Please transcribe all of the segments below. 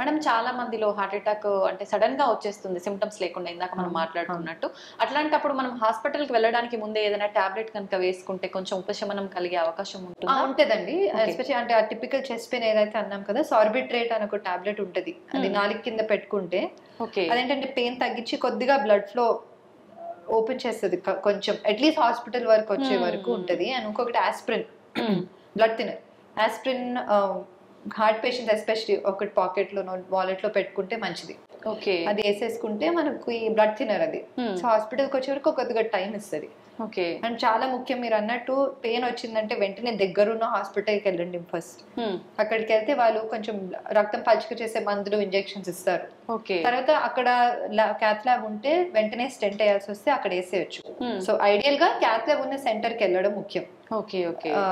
Madam చాలా మందిలో heart attack అంటే సడన్ గా వచ్చేస్తుంది సిమ్టమ్స్ లేకుండా ఇందాక మనం మాట్లాడుకున్నట్టు. అట్లాంటప్పుడు మనం హాస్పిటల్ కి వెళ్ళడానికి ముందే ఏదైనా టాబ్లెట్ కనుక వేసుకుంటే కొంచెం ఉపశమనం కలిగే అవకాశం ఉంటుందా? ఉంటదండి. ఎస్పెషల్లీ అంటే ఆ టిపికల్ చెస్ట్ పెయిన్ ఏదైతే అన్నాం కదా, సార్బిట్రేట్ అని ఒక టాబ్లెట్ ఉంటది. అది నాలుగు కింద పెట్టుకుంటే అదేంటంటే పెయిన్ తగ్గించి కొద్దిగా బ్లడ్ ఫ్లో ఓపెన్ చేస్తుంది, కొంచెం అట్లీస్ట్ హాస్పిటల్ వరకు వచ్చే వరకు ఉంటది. అండ్ ఇంకొకటి aspirin, blood thinner. Aspirin heart patients especially ఒకటి పాకెట్ లో వాలెట్ లో పెట్టుకుంటే మంచిది. అది వేసేసుకుంటే మనకు ఈ బ్లడ్ థిన్నర్ అది. సో హాస్పిటల్కి వచ్చే వరకు కొద్దిగా టైం ఇస్తుంది. అండ్ చాలా ముఖ్యం, మీరు అన్నట్టు పెయిన్ వచ్చిందంటే వెంటనే దగ్గరున్న హాస్పిటల్కి వెళ్ళండి ఫస్ట్. అక్కడికి వెళ్తే వాళ్ళు కొంచెం రక్తం పలుచక చేసే మందులు, ఇంజెక్షన్స్ ఇస్తారు. తర్వాత అక్కడ క్యాత్ ల్యాబ్ ఉంటే వెంటనే స్టెంట్ వేయాల్సి వస్తే అక్కడ వేసేయచ్చు. సో ఐడియల్ గా క్యాత్ ల్యాబ్ ఉన్న సెంటర్ కి వెళ్ళడం ముఖ్యం.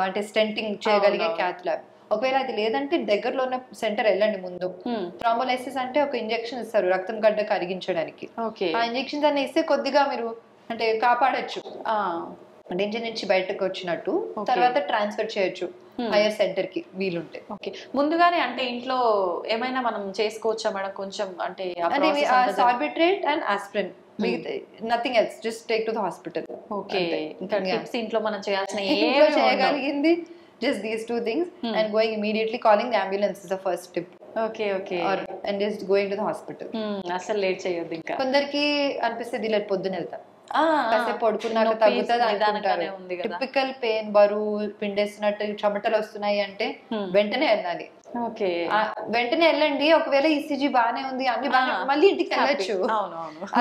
అంటే స్టెంటింగ్ చేయగలిగే క్యాత్ ల్యాబ్. ఒకవేళ అది లేదంటే దగ్గరలో ఉన్న సెంటర్ వెళ్ళండి ముందు. థ్రాంబోలైసిస్ అంటే ఒక ఇంజెక్షన్ ఇస్తారు రక్తం గడ్డ కరిగించడానికి. ఆ ఇంజెక్షన్స్ అన్ని ఇస్తే కొద్దిగా మీరు అంటే కాపాడచ్చు, డేంజర్ నుంచి బయటకు వచ్చినట్టు. తర్వాత ట్రాన్స్ఫర్ చేయొచ్చు హైయర్ సెంటర్ కి వీలుంటే. ముందుగానే అంటే ఇంట్లో ఏమైనా మనం చేసుకోవచ్చా మేడం? కొంచెం అంటే Sorbitrate and aspirin, nothing else, just take to the hospital. ఇంకా టిప్స్ ఇంట్లో మనం చేయాల్సిన చేయగలిగింది just these two things. And going immediately, calling the ambulance is the first tip. And just going to the hospital. అసలు late చేయొద్దు. ఇంకా కొందరికి అనిపిస్తుంది ఇలా పొద్దున వెళ్తా, కాసేపు పడుకున్నాక తగ్గుతుంది అనుకుంటారు. టిపికల్ పెయిన్, బరువు పిండేస్తున్నట్టు, చెమటలు వస్తున్నాయి అంటే వెంటనే వెళ్ళాలి. వెంటనే వెళ్ళండి. ఒకవేళ ఈసీజీ బానే ఉంది, అన్ని బాగా, మళ్ళీ ఇంటికి వెళ్ళొచ్చు.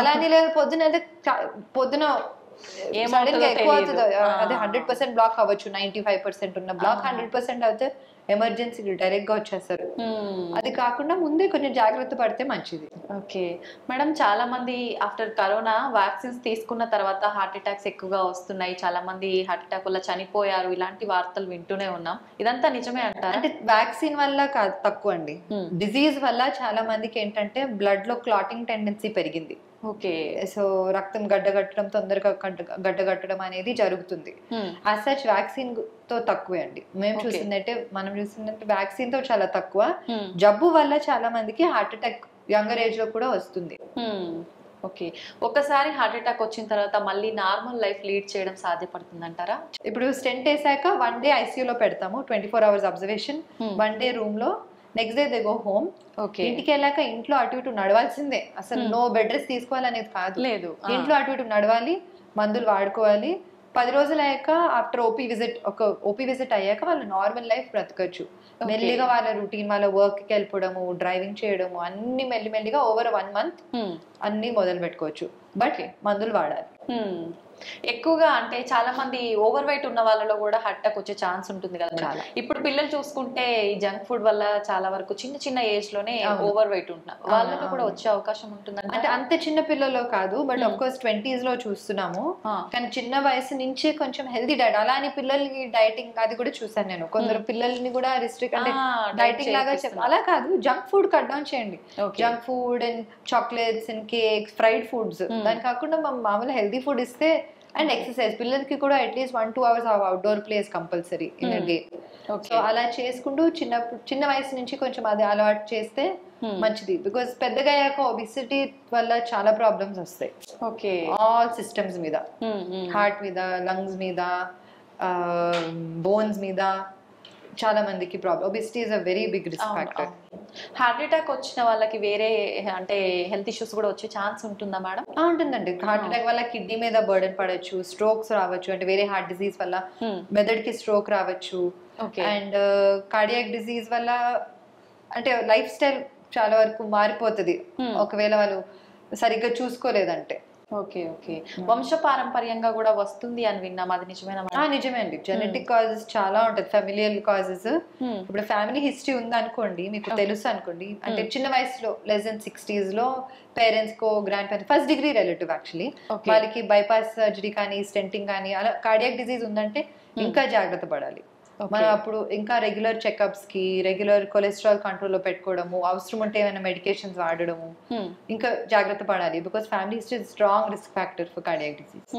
అలానే లేదు పొద్దున ఎక్కువ అవుతుంది, అదే 100% బ్లాక్ అవ్వచ్చు. 95% ఉన్న బ్లాక్ 100% అవుతే ఎమర్జెన్సీ డైరెక్ట్ గా వచ్చేస్తారు. అది కాకుండా ముందే కొంచెం జాగ్రత్త పడితే మంచిది. మేడం, చాలా మంది ఆఫ్టర్ కరోనా వ్యాక్సిన్స్ తీసుకున్న తర్వాత హార్ట్ అటాక్స్ ఎక్కువగా వస్తున్నాయి, చాలా మంది హార్ట్ అటాక్ వల్ల చనిపోయారు, ఇలాంటి వార్తలు వింటూనే ఉన్నాం. ఇదంతా నిజమే అంటారా? అంటే వ్యాక్సిన్ వల్ల తక్కువ అండి, డిజీజ్ వల్ల చాలా మందికి ఏంటంటే బ్లడ్ లో క్లాటింగ్ టెండెన్సీ పెరిగింది. సో రక్తం గడ్డగట్టడం, తొందరగా గడ్డగట్టడం అనేది జరుగుతుంది. యాజ్ సచ్ వ్యాక్సిన్ తో తక్కువే అండి. మనం చూసిందంటే వ్యాక్సిన్ తో చాలా తక్కువ. జబ్బు వల్ల చాలా మందికి హార్ట్ అటాక్ యంగర్ ఏజ్ లో కూడా వస్తుంది. ఒకసారి హార్ట్ అటాక్ వచ్చిన తర్వాత మళ్ళీ నార్మల్ లైఫ్ లీడ్ చేయడం సాధ్యపడుతుంది అంటారా? ఇప్పుడు స్టెంట్ వేసాక 1 day ఐసీయూలో పెడతాము, 24 hours అబ్జర్వేషన్, 1 day రూమ్ లో. Next day they go home. ఇంటికి వెళ్ళాక ఇంట్లో అటు ఇటు నడవాల్సిందే, అసలు నో బెడ్ రెస్ట్ తీసుకోవాలనేది కాదు. ఇంట్లో అటు ఇటు నడవాలి, మందులు వాడుకోవాలి. 10 రోజులు అయ్యాక ఆఫ్టర్ ఓపీ విజిట్ అయ్యాక వాళ్ళు నార్మల్ లైఫ్ బ్రతకచ్చు. మెల్లిగా వాళ్ళ రొటీన్, వాళ్ళ వర్క్ కి వెళ్ళిపోవడము, డ్రైవింగ్ చేయడము, అన్ని మెల్లిమెల్లిగా ఓవర్ 1 month అన్ని మొదలు పెట్టుకోవచ్చు. బట్ మందులు వాడాలి. ఎక్కువగా అంటే చాలా మంది ఓవర్ వెయిట్ ఉన్న వాళ్ళలో కూడా హార్ట్ అటాక్ వచ్చే ఛాన్స్ ఉంటుంది కదా. ఇప్పుడు పిల్లలు చూసుకుంటే ఈ జంక్ ఫుడ్ వల్ల చాలా వరకు చిన్న చిన్న ఏజ్ లోనే ఓవర్ వెయిట్ ఉంటున్నారు, వాళ్ళలో కూడా వచ్చే అవకాశం ఉంటుంది. అంటే అంత చిన్న పిల్లల్లో కాదు, బట్ ఆఫ్ కోర్స్ 20s లో చూస్తున్నాము. కానీ చిన్న వయసు నుంచి కొంచెం హెల్దీ డైట్, అలా అని పిల్లలకి డైటింగ్ అది కూడా చూసాను నేను. కొందరు పిల్లల్ని కూడా రిస్ట్రిక్ట్ అంటే డైటింగ్ లాగా అలా కాదు, జంక్ ఫుడ్ కట్ డౌన్ చేయండి. Junk food and chocolates and cakes, fried foods, దాని కాకుండా మామూలు హెల్దీ ఫుడ్ ఇస్తే. అండ్ ఎక్సర్సైజ్, పిల్లలకి కూడా at least 1-2 hours outdoor place compulsory in a day. So అలా చేసుకుంటూ చిన్న వయసు నుంచి కొంచెం అది అలవాటు చేస్తే మంచిది. బికాస్ పెద్దగా అయ్యాక ఒబిసిటీ వల్ల చాలా ప్రాబ్లమ్స్ వస్తాయి. ఆల్ సిస్టమ్స్ మీద, హార్ట్ మీద, లంగ్స్ మీద, బోన్స్ మీద చాలా మందికి problem. Obesity is a very big risk factor. Heart attack వచ్చిన వాళ్ళకి వేరే అంటే హెల్త్ ఇష్యూస్ కూడా వచ్చే ఛాన్స్ ఉంటుందా మేడం? ఉంటుందండి. హార్ట్ అటాక్ వల్ల కిడ్నీ మీద బర్డెన్ పడచ్చు, స్ట్రోక్స్ రావచ్చు, అంటే వేరే హార్ట్ డిసీజ్ వల్ల మెదడుకి స్ట్రోక్ రావచ్చు. అండ్ కార్డియాక్ డిసీజ్ వల్ల అంటే లైఫ్ స్టైల్ చాలా వరకు మారిపోతుంది ఒకవేళ వాళ్ళు సరిగ్గా చూసుకోలేదంటే. వంశపారంపర్యంగా కూడా వస్తుంది అని విన్నాం, అది నిజమేనా? నిజమే అండి. జెనెటిక్ కాజెస్ చాలా ఉంటుంది, ఫెమిలియల్ కాజెస్. ఇప్పుడు ఫ్యామిలీ హిస్టరీ ఉంది అనుకోండి, మీకు తెలుసు అనుకోండి, అంటే చిన్న వయసులో లెస్ దెన్ 60s లో పేరెంట్స్ కో, grandparents, first degree relative actually, వాళ్ళకి బైపాస్ సర్జరీ కానీ, స్టెంటింగ్ కానీ, అలా కార్డియాక్ డిసీజ్ ఉందంటే ఇంకా జాగ్రత్త పడాలి. మనం అప్పుడు ఇంకా రెగ్యులర్ చెకప్స్ కి, రెగ్యులర్ కొలెస్ట్రాల్ కంట్రోల్ లో పెట్టుకోవడము, అవసరం ఉంటే ఏమైనా మెడికేషన్స్ వాడడము ఇంకా జాగ్రత్త పడాలి. Because family history strong risk factor for cardiac disease.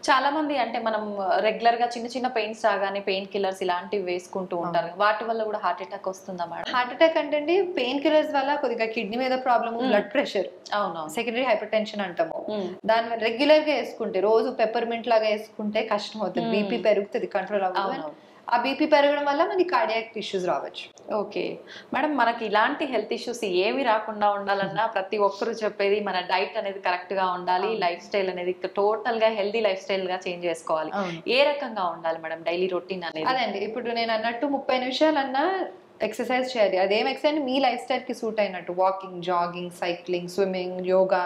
చాలా మంది అంటే మనం రెగ్యులర్ గా చిన్న చిన్న పెయిన్స్ రాగానే పెయిన్ కిల్లర్స్ ఇలాంటివి వేసుకుంటూ ఉంటారు, వాటి వల్ల కూడా హార్ట్ అటాక్ వస్తుందా మేడం? హార్ట్ అటాక్ అంటే పెయిన్ కిల్లర్స్ వల్ల కొద్దిగా కిడ్నీ మీద problem, blood pressure, secondary hyper tension అంటాము. దాని రెగ్యులర్ గా వేసుకుంటే, రోజు పెప్పర్మెంట్ లాగా వేసుకుంటే కష్టం అవుతుంది, బీపీ పెరుగుతుంది, కంట్రోల్ అవ్వదు. ఆ బీపీ పెరగడం వల్ల మనకి కార్డియాక్ ఇష్యూస్ రావచ్చు. ఓకే మేడం, మనకి ఇలాంటి హెల్త్ ఇష్యూస్ ఏమి రాకుండా ఉండాలన్నా ప్రతి ఒక్కరు చెప్పేది మన డైట్ అనేది కరెక్ట్ గా ఉండాలి, లైఫ్ స్టైల్ అనేది టోటల్ గా హెల్దీ లైఫ్ స్టైల్ గా చేంజ్ చేసుకోవాలి. ఏ రకంగా ఉండాలి మేడం డైలీ రొటీన్ అనేది? అదండి, ఇప్పుడు నేను అన్నట్టు 30 నిమిషాలన్నా ఎక్సర్సైజ్ చేయాలి. అదేం ఎక్సర్సైజ్ మీ లైఫ్ స్టైల్ కి సూట్ అయినట్టు, walking, jogging, cycling, swimming, yoga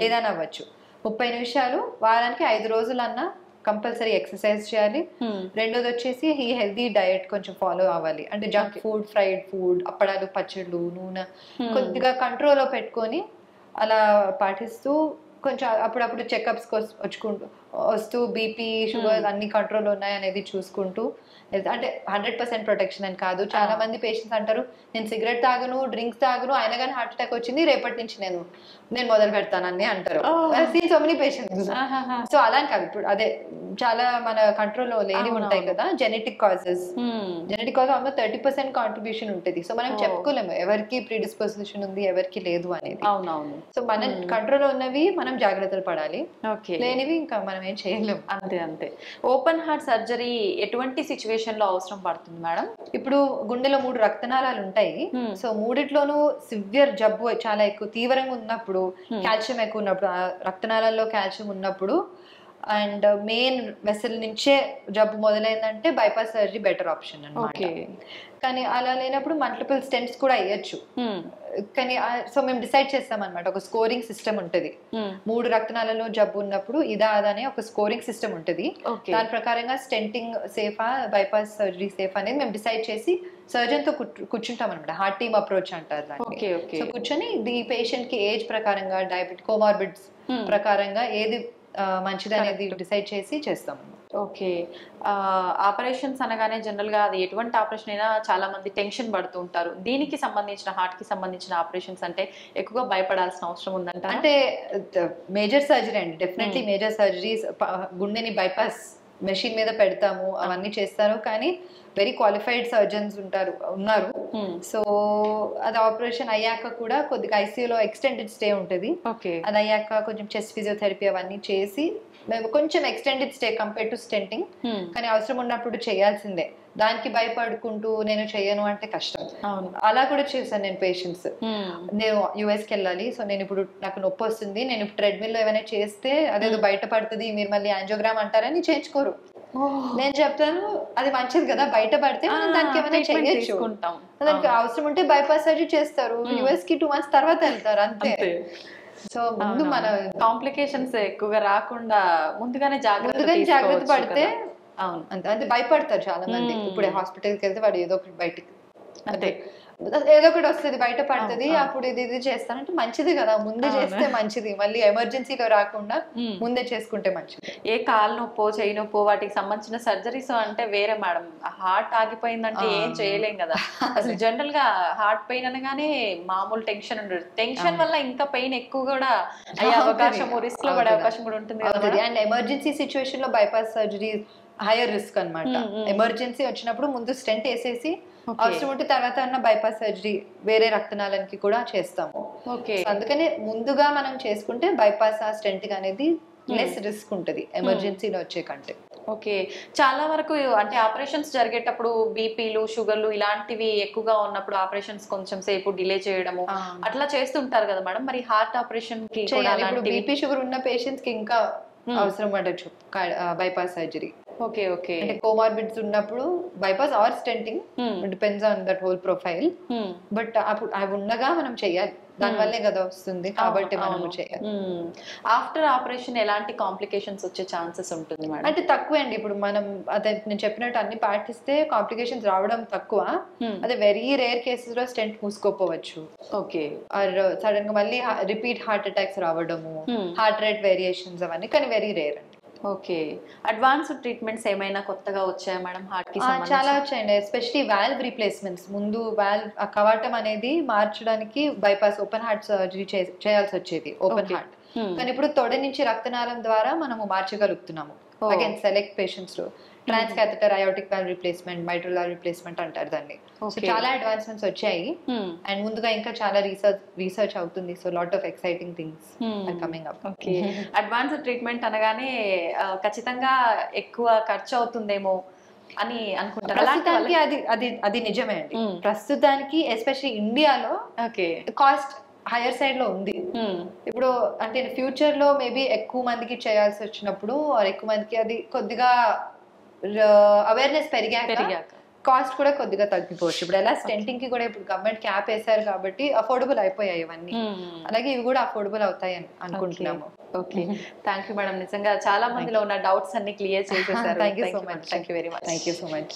ఏదైనా అవ్వచ్చు. 30 నిమిషాలు వారానికి 5 రోజులన్నా కంపల్సరీ ఎక్సర్సైజ్ చేయాలి. రెండోది వచ్చేసి ఈ హెల్దీ డయట్ కొంచెం ఫాలో అవ్వాలి. అంటే జంక్ ఫుడ్, ఫ్రైడ్ ఫుడ్, అప్పడాలు, పచ్చళ్ళు, నూనె కొద్దిగా కంట్రోల్లో పెట్టుకొని అలా పాటిస్తూ కొంచెం అప్పుడప్పుడు చెకప్స్ వస్తూ బీపీ, షుగర్ అన్ని కంట్రోల్ ఉన్నాయి అనేది చూసుకుంటూ, అంటే 100% ప్రొటెక్షన్ అని కాదు. చాలా మంది పేషెంట్స్ అంటారు, నేను సిగరెట్ తాగను, డ్రింక్స్ తాగను, అయినా కానీ హార్ట్ అటాక్ వచ్చింది, రేపటి నుంచి నేను మొదలు పెడతానని అంటారు. So many patients. సో అలా కాదు, ఇప్పుడు అదే చాలా మన కంట్రోల్లో లేని ఉంటాయి కదా genetic causes. Genetic cause almost 30% contribution ఉంటుంది. సో మనం చెప్పుకోలేము ఎవరికి ప్రీడిస్పోజిషన్ ఉంది, ఎవరికి లేదు అనేది. సో మన కంట్రోల్లో ఉన్నవి మనం జాగ్రత్తలు పడాలి, లేనివి ఇంకా మనం ఏం చేయలేము. అంతే. ఓపెన్ హార్ట్ సర్జరీ ఎటువంటి సిచ్యువేషన్ లో అవసరం పడుతుంది మేడం? ఇప్పుడు గుండెలో 3 రక్తనాళాలు ఉంటాయి. సో మూడిట్లోనూ సివియర్ జబ్బు చాలా ఎక్కువ తీవ్రంగా ఉన్నప్పుడు, కాల్షియం ఎక్కువ ఉన్నప్పుడు, రక్తనాళాల్లో కాల్షియం ఉన్నప్పుడు, అండ్ మెయిన్ వెసల్ నుంచే జబ్బు మొదలైందంటే బైపాస్ సర్జరీ బెటర్ ఆప్షన్ అన్నమాట. కానీ అలా లేనప్పుడు మల్టిపుల్ స్టెంట్స్ కూడా అయ్యొచ్చు. కానీ సో మేము డిసైడ్ చేస్తాం అనమాట, ఒక స్కోరింగ్ సిస్టమ్ ఉంటుంది. 3 రక్తనాళాలలో జబ్బు ఉన్నప్పుడు ఇదా అదా అనే ఒక స్కోరింగ్ సిస్టమ్ ఉంటుంది. దాని ప్రకారంగా స్టెంటింగ్ సేఫా, బైపాస్ సర్జరీ సేఫ్ అనేది మేము డిసైడ్ చేసి సర్జన్ తో కూర్చుంటాం అనమాట. హార్ట్ టీమ్ అప్రోచ్ అంటారు దాన్ని. సో కూర్చొని ఈ పేషెంట్ కి ఏజ్ ప్రకారంగా, డయాబెటిక్, కోమార్బిడ్స్ ప్రకారంగా ఏది మంచిది అనేది డిసైడ్ చేసి చేస్తాం. ఓకే, ఆపరేషన్స్ అనగానే జనరల్ గా అది ఎటువంటి ఆపరేషన్ అయినా చాలా మంది టెన్షన్ పడుతూ ఉంటారు. దీనికి సంబంధించిన, హార్ట్ కి సంబంధించిన ఆపరేషన్స్ అంటే ఎక్కువగా భయపడాల్సిన అవసరం ఉందంట? అంటే మేజర్ సర్జరీ అండి, డెఫినెట్లీ మేజర్ సర్జరీస్. గుండెని బైపాస్ మెషిన్ మీద పెడతాము, అవన్నీ చేస్తారు. కానీ వెరీ క్వాలిఫైడ్ సర్జన్స్ ఉన్నారు. సో అది ఆపరేషన్ అయ్యాక కూడా కొద్దిగా ఐసీయూలో ఎక్స్టెండెడ్ స్టే ఉంటుంది. అది అయ్యాక కొంచెం చెస్ట్ ఫిజియోథెరపీ అవన్నీ చేసి మేము కొంచెం extended stay compare to stenting. కానీ అవసరం ఉన్నప్పుడు చేయాల్సిందే. దానికి భయపడుకుంటూ నేను చెయ్యను అంటే కష్టం. అలా కూడా చేశాను నేను పేషెంట్స్. నేను యుఎస్కి వెళ్ళాలి, సో నేను ఇప్పుడు నాకు నొప్పి వస్తుంది, నేను ఇప్పుడు ట్రెడ్మిల్ లో ఏమైనా చేస్తే అదేదో బయటపడుతుంది, మీరు మళ్ళీ యాంజియోగ్రామ్ అంటారని చేయించుకోరు. నేను చెప్తాను అది మంచిది కదా, బయట పడితే మనం దానికి ఏమైనా చేయొచ్చు, దానికి అవసరం ఉంటే బైపాస్ సర్జరీ చేస్తారు. యుఎస్ కి 2 months తర్వాత వెళ్తారు, అంతే. సో ముందు మన కాంప్లికేషన్స్ ఎక్కువగా రాకుండా ముందుగానే జాగ్రత్త పడితే. అవును, అంటే భయపడతారు చాలా మంది. ఇప్పుడు హాస్పిటల్కి వెళ్తే వాడు ఏదో ఒకటి బయటకి, అంటే ఏదో ఒకటి వస్తుంది, బయట పడుతుంది, అప్పుడు ఇది చేస్తానంటే మంచిది కదా, ముందే చేస్తే మంచిది. మళ్ళీ ఎమర్జెన్సీలో రాకుండా ముందే చేసుకుంటే మంచిది. ఏ కాలు నొప్పో, చెయ్యి నొప్పో వాటికి సంబంధించిన సర్జరీస్ అంటే వేరే మేడం. హార్ట్ ఆగిపోయిందంటే ఏం చేయలేం కదా. అసలు జనరల్ గా హార్ట్ పెయిన్ అనగానే మామూలు టెన్షన్ ఉండదు, టెన్షన్ వల్ల ఇంకా పెయిన్ ఎక్కువ కూడా అయ్యే అవకాశం, రిస్క్ లో పడే అవకాశం కూడా ఉంటుంది కదా. అండ్ ఎమర్జెన్సీ సిచ్యువేషన్ లో బైపాస్ సర్జరీ హైయర్ రిస్క్ అన్నమాట. ఎమర్జెన్సీ వచ్చినప్పుడు ముందు స్టెంట్ వేసేసి అవసరం ఉంటే తర్వాత అన్న బైపాస్ సర్జరీ వేరే రక్తనాళానికి కూడా చేస్తాము. అందుకని ముందుగా మనం చేసుకుంటే బైపాస్ ఆ స్టెంట్ అనేది లెస్ రిస్క్ ఉంటుంది ఎమర్జెన్సీలో వచ్చే కంటే. ఓకే, చాలా వరకు అంటే ఆపరేషన్స్ జరిగేటప్పుడు బీపీలు, షుగర్లు ఇలాంటివి ఎక్కువగా ఉన్నప్పుడు ఆపరేషన్స్ కొంచెం సేపు డిలే చేయడము అట్లా చేస్తుంటారు కదా మేడం. మరి హార్ట్ ఆపరేషన్ కి ఇప్పుడు బీపీ, షుగర్ ఉన్న పేషెంట్స్ కి ఇంకా అవసరం పడచ్చు బైపాస్ సర్జరీ. ఓకే, అంటే కోమార్బిడ్స్ ఉన్నప్పుడు bypass or stenting, depends on that whole profile. But అప్పుడు అవి ఉండగా మనం చెయ్యాలి, దానివల్లే కదా వస్తుంది, కాబట్టి మనం చేయాలి. ఆఫ్టర్ ఆపరేషన్ ఎలాంటి కాంప్లికేషన్స్ వచ్చే ఛాన్సెస్ ఉంటుంది మేడం? అంటే తక్కువే అండి. ఇప్పుడు మనం అదే నేను చెప్పినట్టు అన్ని పాటిస్తే కాంప్లికేషన్స్ రావడం తక్కువ. అదే వెరీ రేర్ కేసెస్ లో స్టెంట్ మూసుకోపోవచ్చు. ఓకే, ఆర్ సడన్ గా మళ్ళీ రిపీట్ హార్ట్ అటాక్స్ రావడము, హార్ట్ రేట్ వేరియేషన్స్ అవన్నీ, కానీ వెరీ రేర్ అండి. ఓకే. అడ్వాన్స్డ్ ట్రీట్మెంట్స్ ఏమైనా కొత్తగా వచ్చాయా మేడం హార్ట్ కి సంబంధించి? చాలా వచ్చాయండి, ఎస్పెషలీ వాల్వ్ రీప్లేస్మెంట్స్. ముందు వాల్వ్ కవాటం అనేది మార్చడానికి బైపాస్ ఓపెన్ హార్ట్ సర్జరీ చేయాల్సి వచ్చేది, ఓపెన్ హార్ట్. కానీ ఇప్పుడు తొడ నుంచి రక్తనాళం ద్వారా మనము మార్చగలుగుతున్నాము. అగైన్ సెలెక్ట్ పేషెంట్స్ లో transcatheter aortic valve replacement, mitral valve replacement అంటారు దాన్ని. సో చాలా అడ్వాన్స్మెంట్స్ వచ్చాయి అండ్ ముందుగా ఇంకా చాలా రీసెర్చ్ అవుతుంది. So lot of exciting things are coming up. Okay. Advanced treatment అనగానే ఖచ్చితంగా ఎక్కువ ఖర్చు అవుతుందేమో అని అనుకుంటారు. ప్రస్తుతానికి అది నిజమే అండి. ప్రస్తుతానికి ఎస్పెషల్లీ ఇండియాలో కాస్ట్ హైయర్ సైడ్ లో ఉంది. ఇప్పుడు అంటే ఫ్యూచర్ లో మేబీ ఎక్కువ మందికి చేయాల్సి వచ్చినప్పుడు ఎక్కువ మందికి అది కొద్దిగా అవేర్నెస్ పెరిగాక కాస్ట్ కూడా కొద్దిగా తగ్గిపోవచ్చు. ఇప్పుడు ఎలా స్టెంటింగ్ కి కూడా ఇప్పుడు గవర్నమెంట్ క్యాప్ వేశారు కాబట్టి అఫోర్డబుల్ అయిపోయాయి ఇవన్నీ, అలాగే ఇవి కూడా అఫోర్డబుల్ అవుతాయి అని అనుకుంటున్నాము. Okay, thank you madam. నిజంగా చాలా మందిలో ఉన్న డౌట్స్ అన్ని క్లియర్ చేసేసారు. Thank you so much. Thank you very much. Thank you so much.